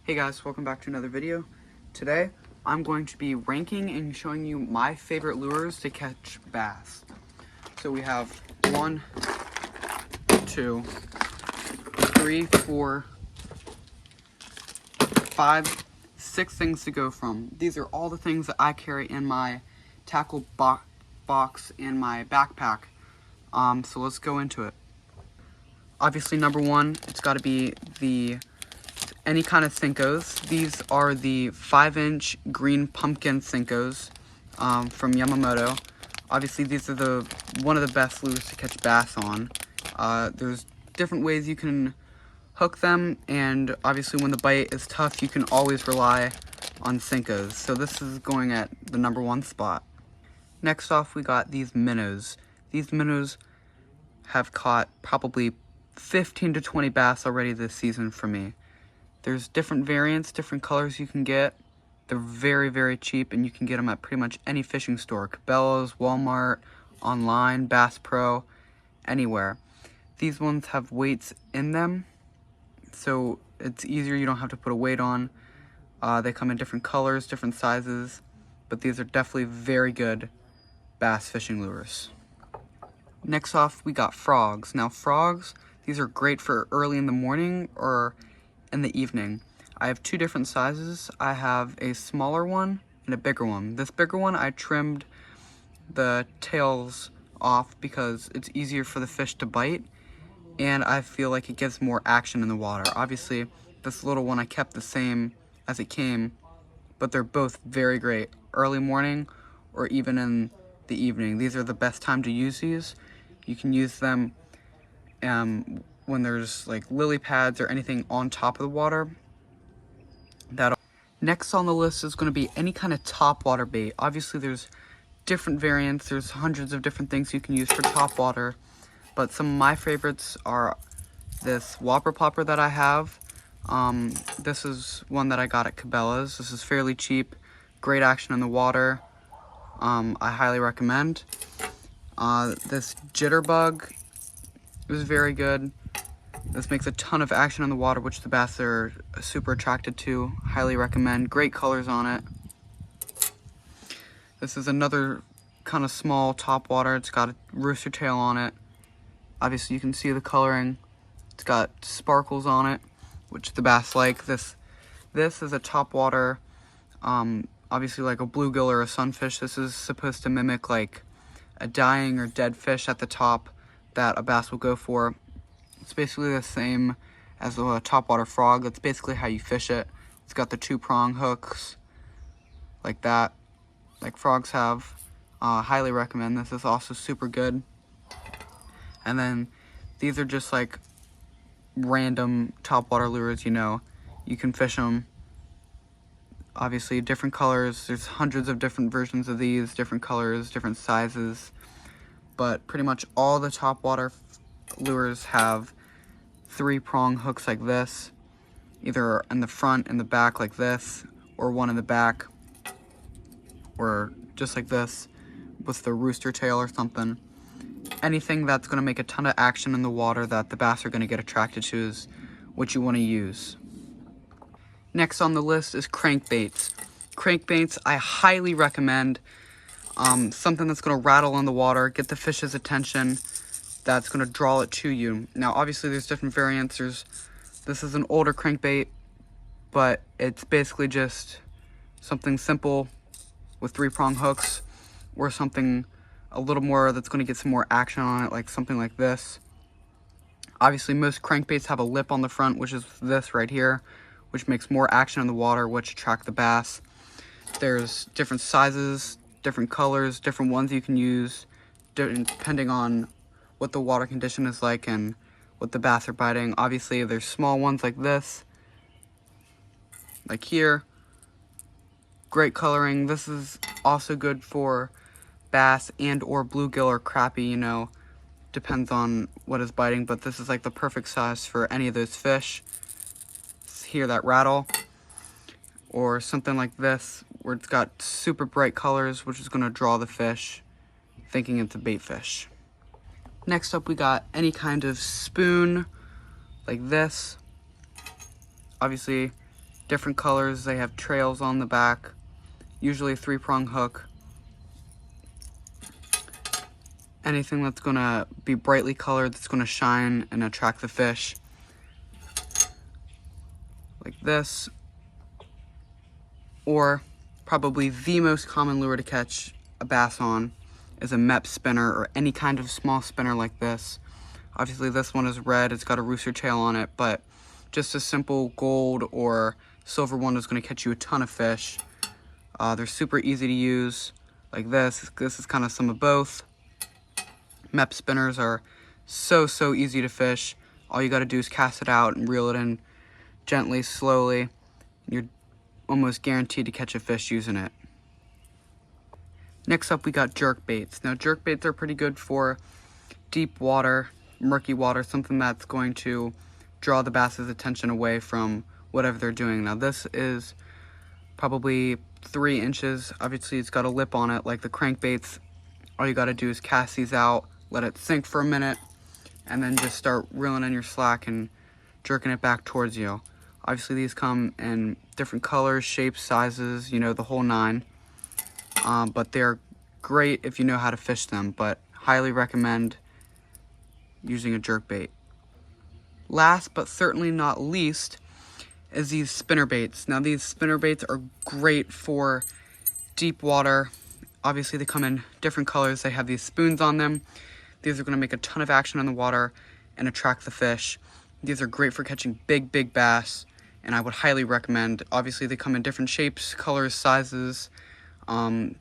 Hey guys, welcome back to another video. Today, I'm going to be ranking and showing you my favorite lures to catch bass. So we have 1, 2, 3, 4, 5, 6 things to go from. These are all the things that I carry in my tackle box and my backpack. So let's go into it. Obviously, number one, it's got to be any kind of Senkos. These are the 5-inch green pumpkin Senkos from Yamamoto. Obviously, these are one of the best lures to catch bass on. There's different ways you can hook them, and obviously when the bite is tough, you can always rely on Senkos. So this is going at the number 1 spot. Next off, we got these minnows. These minnows have caught probably 15 to 20 bass already this season for me. There's different variants, different colors you can get. They're very, very cheap, and you can get them at pretty much any fishing store. Cabela's, Walmart, online, Bass Pro, anywhere. These ones have weights in them, so it's easier. You don't have to put a weight on. They come in different colors, different sizes, but these are definitely very good bass fishing lures. Next off, we got frogs. Now frogs, these are great for early in the morning or in the evening. I have 2 different sizes. I have a smaller one and a bigger one. This bigger one, I trimmed the tails off because it's easier for the fish to bite, and I feel like it gives more action in the water. Obviously, this little one I kept the same as it came, but they're both very great early morning or even in the evening. These are the best time to use these. You can use them when there's like lily pads or anything on top of the water. Next on the list is going to be any kind of top water bait. Obviously there's different variants, there's hundreds of different things you can use for top water, but some of my favorites are this Whopper Popper that I have. This is one that I got at Cabela's. This is fairly cheap, great action in the water. I highly recommend. This Jitterbug is very good. This makes a ton of action in the water, which the bass are super attracted to. Highly recommend. Great colors on it. This is another kind of small top water. It's got a rooster tail on it. Obviously you can see the coloring. It's got sparkles on it, which the bass like. This is a top water, obviously like a bluegill or a sunfish. This is supposed to mimic like a dying or dead fish at the top that a bass will go for. It's basically the same as a topwater frog. That's basically how you fish it. It's got the 2-prong hooks like that, like frogs have. Highly recommend. This is also super good. And then these are just like random topwater lures, you know. You can fish them. Obviously different colors. There's hundreds of different versions of these, different colors, different sizes. But pretty much all the topwater lures have 3-prong hooks like this, either in the front and the back like this, or one in the back, or just like this with the rooster tail or something. Anything that's going to make a ton of action in the water that the bass are going to get attracted to is what you want to use. Next on the list is crankbaits. Crankbaits I highly recommend. Something that's going to rattle in the water, get the fish's attention, that's going to draw it to you. Now obviously there's different variants. This is an older crankbait, but it's basically just something simple with 3-prong hooks, or something a little more that's going to get some more action on it, like something like this. Obviously most crankbaits have a lip on the front, which is this right here, which makes more action in the water, which attract the bass. There's different sizes, different colors, different ones you can use, depending on what the water condition is like and what the bass are biting. Obviously there's small ones like this, like here. Great coloring. This is also good for bass and or bluegill or crappie, you know, depends on what is biting, but this is like the perfect size for any of those fish. Hear that rattle? Or something like this where it's got super bright colors, which is going to draw the fish thinking it's a bait fish. Next up, we got any kind of spoon like this. Obviously different colors. They have trails on the back, usually a 3-prong hook. Anything that's gonna be brightly colored, that's gonna shine and attract the fish. Like this. Or probably the most common lure to catch a bass on is a Mepps spinner, or any kind of small spinner like this. Obviously this one is red, it's got a rooster tail on it, but just a simple gold or silver one is going to catch you a ton of fish. They're super easy to use, like this. This is kind of some of both. Mepps spinners are so easy to fish. All you got to do is cast it out and reel it in gently, slowly. You're almost guaranteed to catch a fish using it. Next up, we got jerk baits. Now, jerk baits are pretty good for deep water, murky water, something that's going to draw the bass's attention away from whatever they're doing. Now, this is probably 3 inches. Obviously, it's got a lip on it like the crankbaits. All you got to do is cast these out, let it sink for a minute, and then just start reeling in your slack and jerking it back towards you. Obviously, these come in different colors, shapes, sizes, you know, the whole 9. But they're great if you know how to fish them, but highly recommend using a jerk bait. Last but certainly not least is these spinner baits. Now, these spinner baits are great for deep water. Obviously, they come in different colors. They have these spoons on them. These are going to make a ton of action in the water and attract the fish. These are great for catching big bass, and I would highly recommend. Obviously, they come in different shapes, colors, sizes.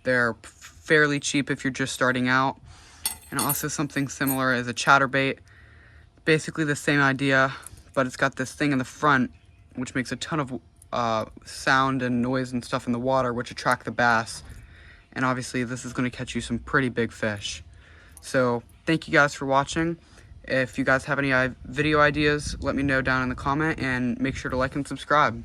They're fairly cheap if you're just starting out. And also something similar is a chatterbait. Basically the same idea, but it's got this thing in the front which makes a ton of sound and noise and stuff in the water, which attract the bass. And obviously this is going to catch you some pretty big fish. So thank you guys for watching. If you guys have any video ideas, let me know down in the comment, and make sure to like and subscribe.